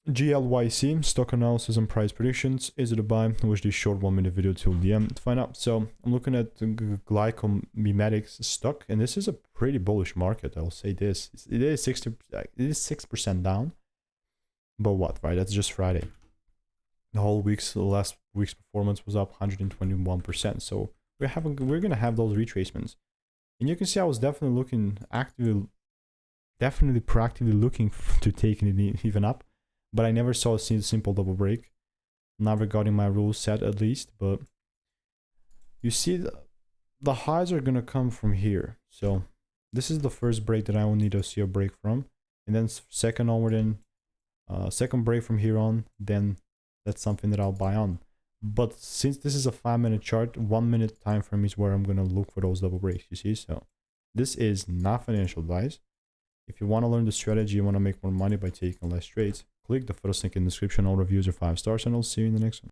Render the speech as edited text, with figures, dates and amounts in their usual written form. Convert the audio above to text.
GLYC, stock analysis and price predictions. Is it a buy? Watch this short 1 minute video till the end to find out. So I'm looking at the GLYC stock, and this is a pretty bullish market. I'll say this. It is 6% down. But what, right? That's just Friday. The whole last week's performance was up 121%. So we're gonna have those retracements. And you can see I was definitely proactively looking to take it even up. But I never saw a simple double break. Never got in my rules set at least. But you see the highs are going to come from here. So this is the first break that I will need to see a break from. And then second onward in, second break from here on, then that's something that I'll buy on. But since this is a 5-minute chart, 1 minute time frame is where I'm going to look for those double breaks, you see? So this is not financial advice. If you want to learn the strategy, you want to make more money by taking less trades, click the first link in the description. All reviews are 5 stars, and I'll see you in the next one.